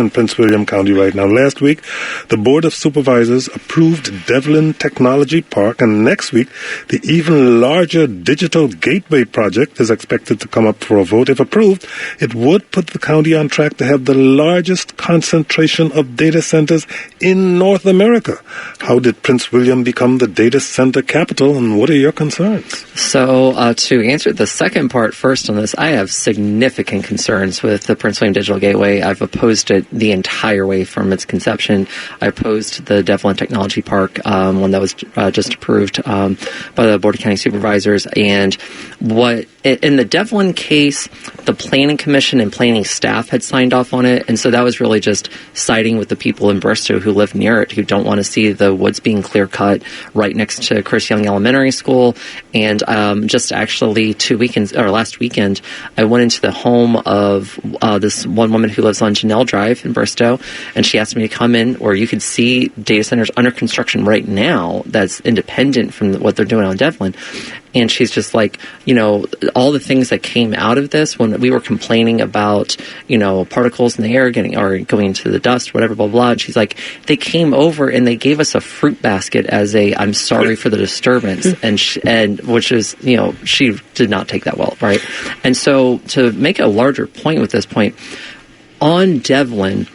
in Prince William County right now. Last week, the Board of Supervisors approved Devlin Technology Park, and next week, the even larger Digital Gateway project is expected to come up for a vote. If approved, it would put the county on track to have the largest concentration of data centers in North America. How did Prince William become the data center capital, and what are your concerns? So to answer the second part first on this, I have significant concerns with the Prince William Digital Gateway. I've opposed it the entire way from its conception. I opposed the Devlin Technology Park, one that was just approved by the Board of County Supervisors. And what in the Devlin case, the Planning Commission and planning staff had signed off on it, and so that was really just siding with the people in Bristow who live near it, who don't want to see the woods being clear-cut right next to Chris Young Elementary School. And just actually last weekend, I went into the home of this one woman who lives on Janelle Drive in Bristow, and she asked me to come in, or you could see data centers under construction right now that's independent from what they're doing on Devlin. And she's just like, all the things that came out of this when we were complaining about, particles in the air going into the dust, whatever, blah, blah. And she's like, they came over and they gave us a fruit basket as I'm sorry for the disturbance. and which is, she did not take that well, right? And so to make a larger point with this point, on Devlin,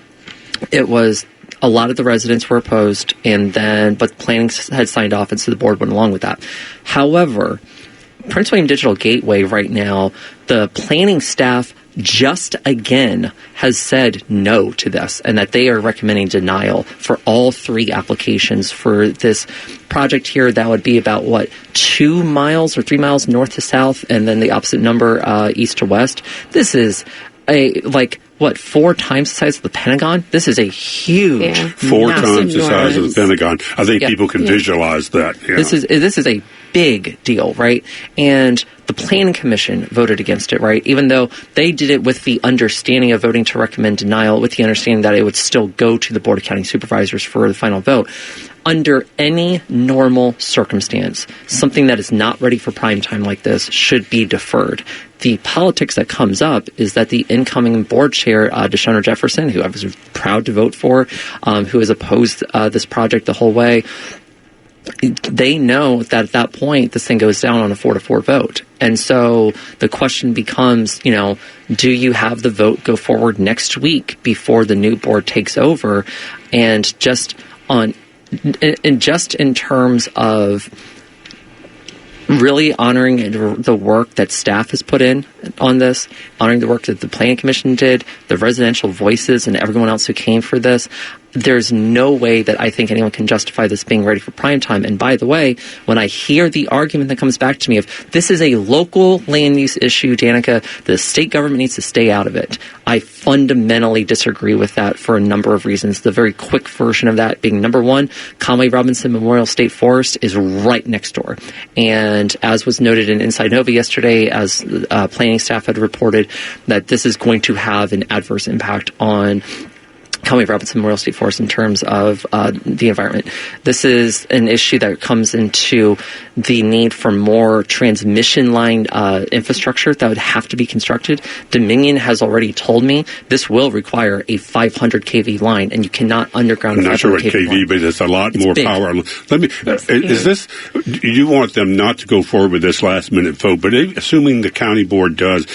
it was a lot of the residents were opposed, but planning had signed off, and so the board went along with that. However, Prince William Digital Gateway right now, the planning staff just again has said no to this, and that they are recommending denial for all three applications for this project here. That would be about 2 miles or 3 miles north to south, and then the opposite number east to west. This is 4 times the size of the Pentagon? This is a huge, 4 times the size of the Pentagon. I think people can visualize that. Yeah. This is a big deal, right? And the Planning Commission voted against it, right? Even though they did it with the understanding of voting to recommend denial, with the understanding that it would still go to the Board of County Supervisors for the final vote. Under any normal circumstance, something that is not ready for prime time like this should be deferred. The politics that comes up is that the incoming board chair, Deshauna Jefferson, who I was proud to vote for, who has opposed this project the whole way, they know that at that point this thing goes down on a 4-4 vote. And so the question becomes, do you have the vote go forward next week before the new board takes over? And just in terms of really honoring the work that staff has put in on this, honoring the work that the Planning Commission did, the residential voices and everyone else who came for this, there's no way that I think anyone can justify this being ready for prime time. And by the way, when I hear the argument that comes back to me of this is a local land use issue, Danica, the state government needs to stay out of it, I fundamentally disagree with that for a number of reasons. The very quick version of that being, number one, Conway Robinson Memorial State Forest is right next door. And as was noted in Inside Nova yesterday, as planning staff had reported, that this is going to have an adverse impact on Conway Robinson Memorial State Forest in terms of the environment. This is an issue that comes into the need for more transmission line infrastructure that would have to be constructed. Dominion has already told me this will require a 500 kV line, and you cannot underground. I'm not sure what kV, but it's a lot more big. Power. Let me. Is this? You want them not to go forward with this last minute vote, but assuming the county board does,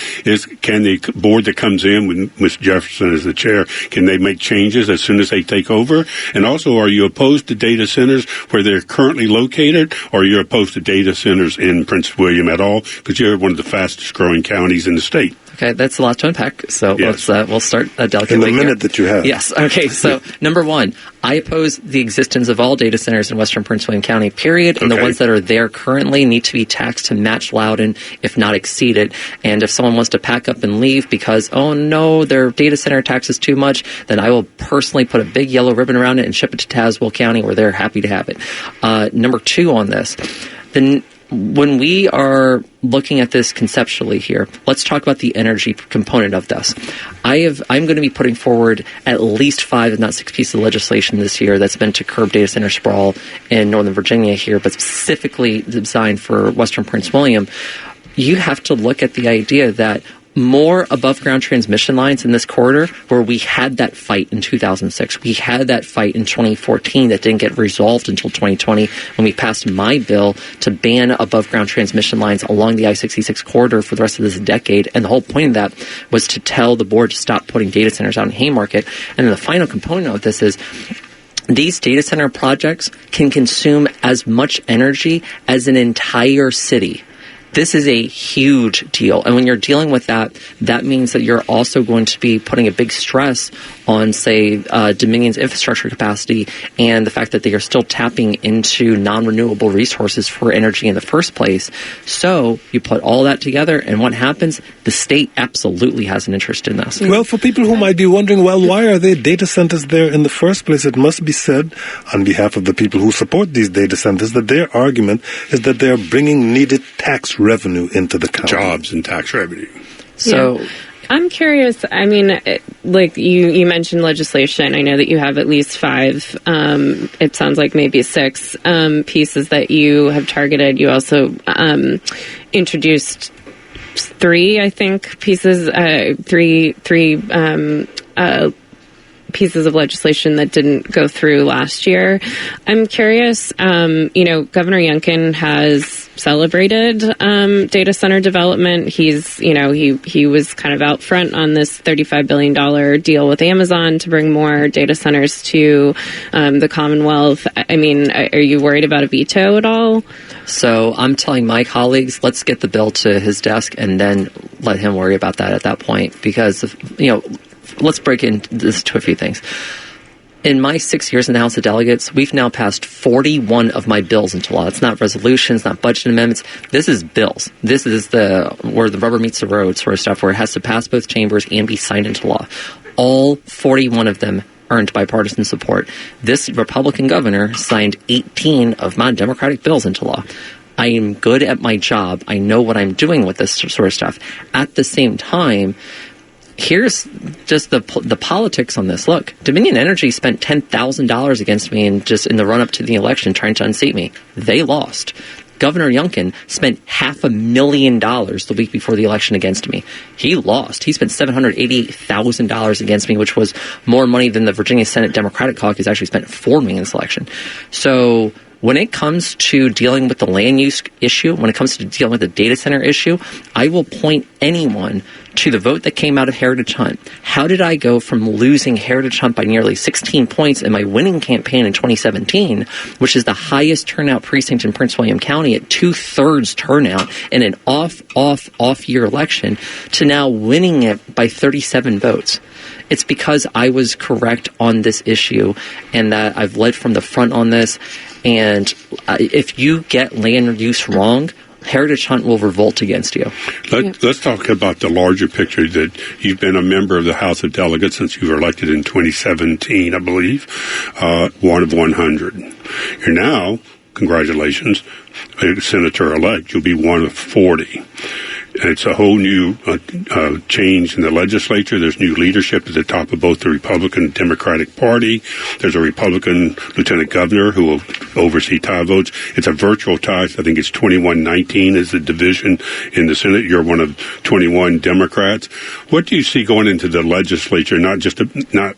can the board that comes in with Ms. Jefferson as the chair, can they make changes as soon as they take over? And also, are you opposed to data centers where they're currently located, or are you opposed to data centers in Prince William at all? Because you're one of the fastest growing counties in the state. Okay, that's a lot to unpack. So yes. we'll start delicately in the minute that you have. Yes. Okay. So number one, I oppose the existence of all data centers in Western Prince William County, period. And the ones that are there currently need to be taxed to match Loudoun, if not exceed it. And if someone wants to pack up and leave because, oh no, their data center tax is too much, then I will personally put a big yellow ribbon around it and ship it to Tazewell County, where they're happy to have it. Number two on this, when we are looking at this conceptually here, let's talk about the energy component of this. I'm going to be putting forward at least 5, if not 6 pieces of legislation this year that's meant to curb data center sprawl in Northern Virginia here, but specifically designed for Western Prince William. You have to look at the idea that more above-ground transmission lines in this corridor where we had that fight in 2006. We had that fight in 2014 that didn't get resolved until 2020 when we passed my bill to ban above-ground transmission lines along the I-66 corridor for the rest of this decade. And the whole point of that was to tell the board to stop putting data centers out in Haymarket. And then the final component of this is these data center projects can consume as much energy as an entire city. This is a huge deal. And when you're dealing with that, that means that you're also going to be putting a big stress on, say, Dominion's infrastructure capacity and the fact that they are still tapping into non-renewable resources for energy in the first place. So you put all that together, and what happens? The state absolutely has an interest in this. Well, for people who might be wondering, well, why are there data centers there in the first place? It must be said on behalf of the people who support these data centers that their argument is that they're bringing needed tax revenue into the county. Jobs and tax revenue. So I'm curious. I mean, like you mentioned legislation. I know that you have at least 5. It sounds like maybe 6 pieces that you have targeted. You also introduced 3, I think, pieces. Three pieces of legislation that didn't go through last year. I'm curious. Governor Youngkin has celebrated data center development. He's, he was kind of out front on this $35 billion deal with Amazon to bring more data centers to the Commonwealth. I mean, are you worried about a veto at all? So I'm telling my colleagues, let's get the bill to his desk and then let him worry about that at that point. Because, let's break into this to a few things. In my 6 years in the House of Delegates, we've now passed 41 of my bills into law. It's not resolutions, not budget amendments. This is bills. This is where the rubber meets the road sort of stuff, where it has to pass both chambers and be signed into law. All 41 of them earned bipartisan support. This Republican governor signed 18 of my Democratic bills into law. I am good at my job. I know what I'm doing with this sort of stuff. At the same time, here's just the politics on this. Look, Dominion Energy spent $10,000 against me in the run-up to the election trying to unseat me. They lost. Governor Youngkin spent $500,000 the week before the election against me. He lost. He spent $788,000 against me, which was more money than the Virginia Senate Democratic caucus actually spent for me in this election. So when it comes to dealing with the land use issue, when it comes to dealing with the data center issue, I will point anyone to the vote that came out of Heritage Hunt. How did I go from losing Heritage Hunt by nearly 16 points in my winning campaign in 2017, which is the highest turnout precinct in Prince William County at 2/3 turnout in an off-year election, to now winning it by 37 votes? It's because I was correct on this issue and that I've led from the front on this. And if you get land use wrong, Heritage Hunt will revolt against you. Let's talk about the larger picture that you've been a member of the House of Delegates since you were elected in 2017, I believe, one of 100. You're now, congratulations, a senator-elect. You'll be one of 40. It's a whole new change in the legislature. There's new leadership at the top of both the Republican and Democratic Party. There's a Republican lieutenant governor who will oversee tie votes. It's a virtual tie. I think it's 21-19 is the division in the Senate. You're one of 21 Democrats. What do you see going into the legislature, not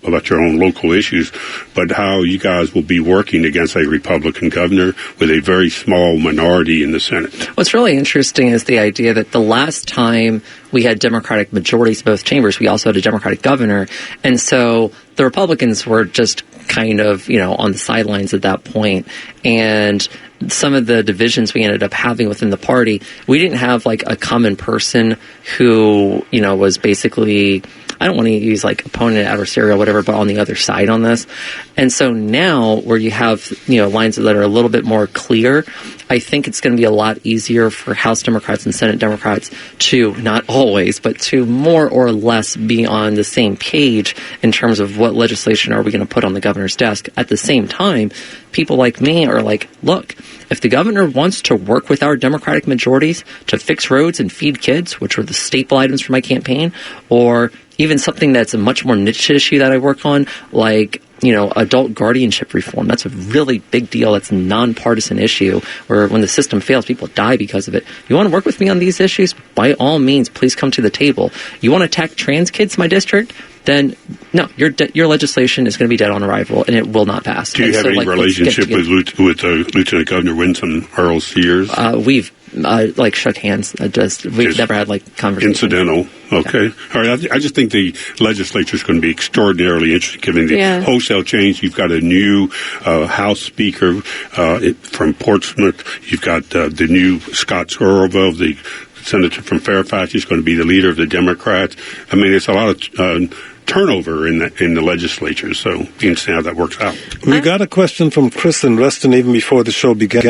about your own local issues, but how you guys will be working against a Republican governor with a very small minority in the Senate? What's really interesting is the idea that the last time we had Democratic majorities in both chambers, we also had a Democratic governor. And so the Republicans were just kind of, on the sidelines at that point. And some of the divisions we ended up having within the party, we didn't have like a common person who, was basically, I don't want to use like opponent, adversarial, whatever, but on the other side on this. And so now where you have, lines that are a little bit more clear, I think it's going to be a lot easier for House Democrats and Senate Democrats to, not always, but to more or less be on the same page in terms of what legislation are we going to put on the governor's desk. At the same time, people like me are like, look, if the governor wants to work with our Democratic majorities to fix roads and feed kids, which were the staple items for my campaign, or even something that's a much more niche issue that I work on, like adult guardianship reform. That's a really big deal. That's a nonpartisan issue where when the system fails, people die because of it. You want to work with me on these issues? By all means, please come to the table. You want to attack trans kids in my district? Then no, your legislation is going to be dead on arrival, and it will not pass. Do you have any relationship with Lieutenant Governor Winsome Earl Sears? We've shook hands. We've never had conversations. Incidental. Okay. Yeah. All right. I just think the legislature is going to be extraordinarily interested given the wholesale change. You've got a new House Speaker from Portsmouth. You've got the new Scott Squirrelville, the senator from Fairfax. He's going to be the leader of the Democrats. I mean, it's a lot of turnover in the legislature, so you can see how that works out. We got a question from Chris in Reston even before the show began.